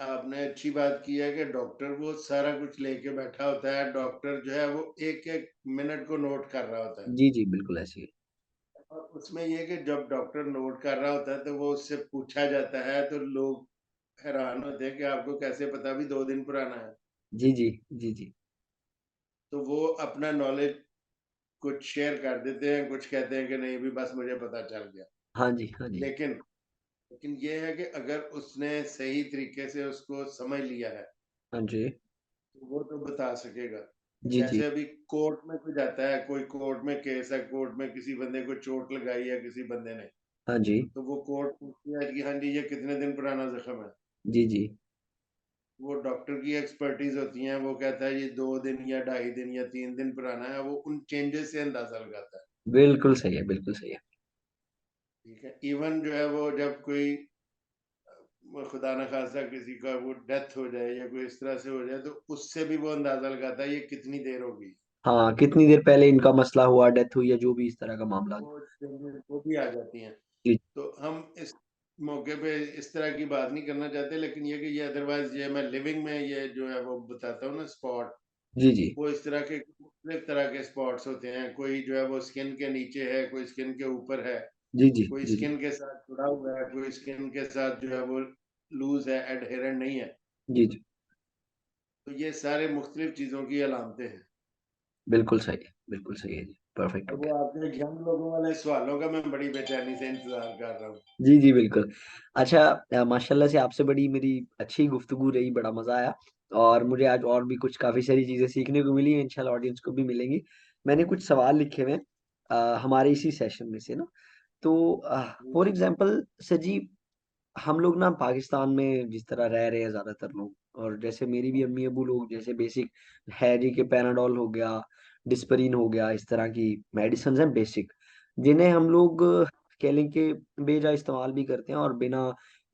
आपने अच्छी बात की है कि डॉक्टर वो सारा कुछ लेके बैठा होता है। डॉक्टर जो है वो एक-एक मिनट को नोट कर रहा होता है। जी, जी, बिल्कुल ऐसे ही। और उसमें ये है कि जब डॉक्टर नोट कर रहा होता है तो वो उससे पूछा जाता है तो लोग हैरान होते हैं कि आपको कैसे पता अभी 2 दिन पुराना है। जी, जी। जी, जी। तो वो अपना नॉलेज कुछ शेयर कर देते हैं, कुछ कहते हैं कि नहीं भी बस मुझे पता चल गया। हाँ जी, हाँ जी। लेकिन लेकिन ये है कि अगर उसने सही तरीके से उसको समझ लिया है, हाँ जी। तो वो तो बता सकेगा। जी, जी। जैसे अभी कोर्ट में कोई जाता है, कोई कोर्ट में केस है, कोर्ट में किसी बंदे को चोट लगाई है किसी बंदे ने, हाँ जी। तो वो कोर्ट पूछती है कि हाँ जी, ये कितने दिन पुराना ज़ख्म है? जी, जी। वो डॉक्टर की एक्सपर्टीज़ होती है, वो कहता है ये 2 दिन या ढाई दिन या 3 दिन पुराना है, वो उन चेंजेस से अंदाज़ा लगाता है। बिल्कुल सही है, बिल्कुल सही है। ठीक है? इवन जो है वो जब कोई वो खुदा न खास्ता किसी का वो डेथ हो जाए या कोई इस तरह से हो जाए, तो उससे भी वो अंदाज़ा लगाता है ये कितनी देर हो गई। हाँ, कितनी देर पहले इनका मसला हुआ, डेथ हुई या जो भी इस तरह का मामला। वो चेंजेस वो भी आ जाती हैं। जी, तो हम इस मौके पे इस तरह की बात नहीं करना चाहते, लेकिन ये कि ये अदरवाइज़ ये मैं लिविंग में ये जो है वो बताता हूँ ना स्पॉट, जी, जी। वो इस तरह के मुख्तलिफ तरह के स्पॉट्स होते हैं। कोई जो है वो स्किन के नीचे है, कोई स्किन के ऊपर है, जी, जी। कोई जी, जी। स्किन के साथ जुड़ा हुआ है, कोई स्किन के साथ जो है वो लूज़ है, एडहेरेंट नहीं है। जी, जी। तो ये सारे मुख्तलिफ चीज़ों की अलामतें हैं। बिल्कुल सही है जी, परफेक्ट हो अब गया। वो आपके यंग लोगों वाले सवालों का मैं बड़ी बेचैनी से इंतज़ार कर रहा हूँ। जी, जी, बिल्कुल। अच्छा माशाल्लाह से आपसे बड़ी मेरी अच्छी गुफ्तगू रही, बड़ा मज़ा आया और मुझे आज और भी कुछ काफ़ी सारी चीज़ें सीखने को मिली, इंशाल्लाह ऑडियंस को भी मिलेंगी। मैंने कुछ सवाल लिखे हुए हैं हमारे इसी सेशन में से ना, तो जी, फॉर जी। एग्ज़ाम्पल सर जी, हम लोग ना पाकिस्तान में जिस तरह रह रहे हैं ज़्यादातर लोग और जैसे मेरी भी अम्मी-अब्बू लोग जैसे बेसिक है जी कि पैनाडोल हो गया, डिस्परिन हो गया, इस तरह की मेडिसिन्स हैं बेसिक, जिन्हें हम लोग कह लें कि बेजा इस्तेमाल भी करते हैं और बिना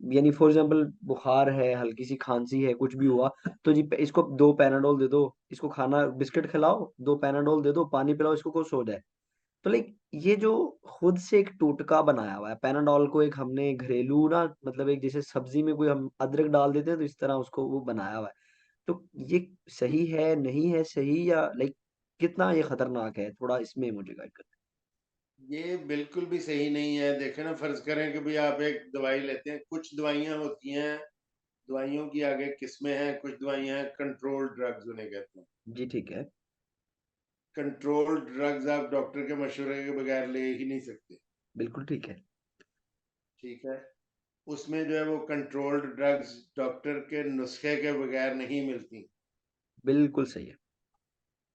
यानी फॉर एग्ज़ाम्पल बुखार है, हल्की-सी खाँसी है, कुछ भी हुआ, तो जी इसको 2 पैनाडोल दे दो, इसको खाना बिस्किट खिलाओ, 2 पैनाडोल दे दो, पानी पिलाओ, इसको को सो जाए। तो लाइक ये जो खुद से एक टोटका बनाया हुआ है, पैनाडोल को एक हमने घरेलू ना मतलब एक जैसे सब्ज़ी में कोई हम अदरक डाल देते हैं तो इस तरह उसको वो बनाया हुआ है। तो ये सही है, नहीं है सही या लाइक कितना ये खतरनाक है? थोड़ा इसमें मुझे गाइड कर ये बिल्कुल भी सही नहीं है। देखें ना, फ़र्ज़ करें कि भई आप एक दवाई लेते हैं, कुछ दवाइयाँ होती हैं, दवाइयों की आगे किस्में हैं, कुछ दवाइयाँ हैं कंट्रोल्ड ड्रग्स उन्हें कहते हैं। जी, ठीक है। कंट्रोल्ड ड्रग्स आप डॉक्टर के मशवरे के बगैर ले ही नहीं सकते, बिल्कुल ठीक है। ठीक है? उसमें जो है वो कंट्रोल्ड ड्रग्स डॉक्टर के नुस्खे के बगैर नहीं मिलती, बिल्कुल सही है।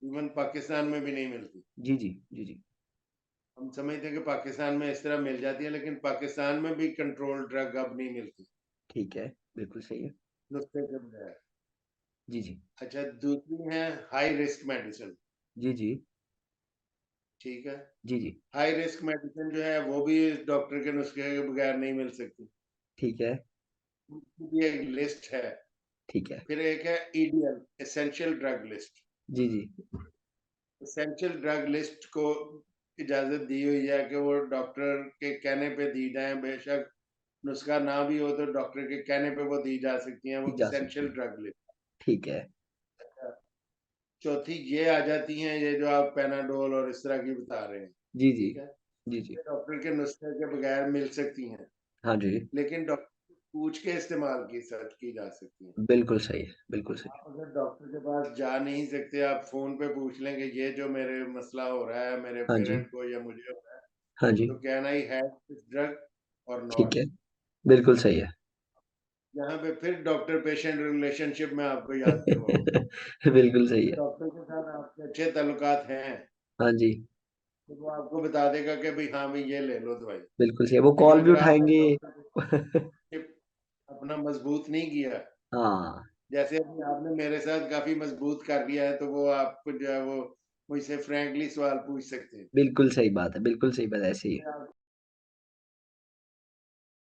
इवन पाकिस्तान में भी नहीं मिलती। जी, जी। जी, जी। हम समझते हैं कि पाकिस्तान में इस तरह मिल जाती है, लेकिन पाकिस्तान में भी कंट्रोल्ड ड्रग अब नहीं मिलती, ठीक है। बिल्कुल सही है। नुस्खे के बगैर। जी, जी। अच्छा, दूसरी है हाई रिस्क मेडिसिन, जी, जी। ठीक है? जी, जी। हाई रिस्क मेडिसिन जो है वो भी डॉक्टर के नुस्खे के बगैर नहीं मिल सकती। ठीक है। उसकी भी एक लिस्ट है। ठीक है। फिर एक है ईडीएल, एसेंशियल ड्रग लिस्ट। जी, जी। एसेंशियल ड्रग लिस्ट को इजाज़त दी हुई है कि वो डॉक्टर के कहने पे दी जाएँ, बेशक नुस्खा ना भी हो तो डॉक्टर के कहने पे वो दी जा सकती हैं, दी वो जा सकती एसेंशियल है। Drug list. ठीक है। अच्छा, चौथी ये आ जाती हैं, ये जो आप पैनाडोल और इस तरह की बता रहे हैं, जी, जी। ठीक है? जी, जी। ये डॉक्टर के नुस्खे के बगैर मिल सकती हैं, हाँ जी। लेकिन डॉक्टर से पूछ के इस्तेमाल की जा सकती हैं। बिल्कुल सही है, बिल्कुल सही आप है। अगर डॉक्टर के पास जा नहीं सकते, आप फ़ोन पे पूछ लें कि ये जो मेरे मसला हो रहा है, मेरे हाँ जी, पेरेंट को या मुझे हो रहा है, हाँ जी, तो can I have this drug और ठीक नॉट? है, बिल्कुल सही है। यहाँ पे फिर डॉक्टर पेशेंट रिलेशनशिप मैं आपको याद करवाऊँ। बिल्कुल सही अगर है। डॉक्टर के साथ आपके अच्छे ताल्लुकात हैं, हाँ जी, तो वो आपको बता देगा कि भई हाँ, भई ये ले लो दवाई। बिल्कुल सही है, वो लेकिन कॉल भी अगर आपने उठाएँगे। डॉक्टर रिलेशनशिप अपना मज़बूत नहीं किया, हाँ, जैसे अभी आपने मेरे साथ काफ़ी मज़बूत कर लिया है, तो वो आप जो है वो मुझसे फ्रैंकली सवाल पूछ सकते हैं। बिल्कुल सही बात है, बिल्कुल सही बात है, ऐसे ही है। मैं आप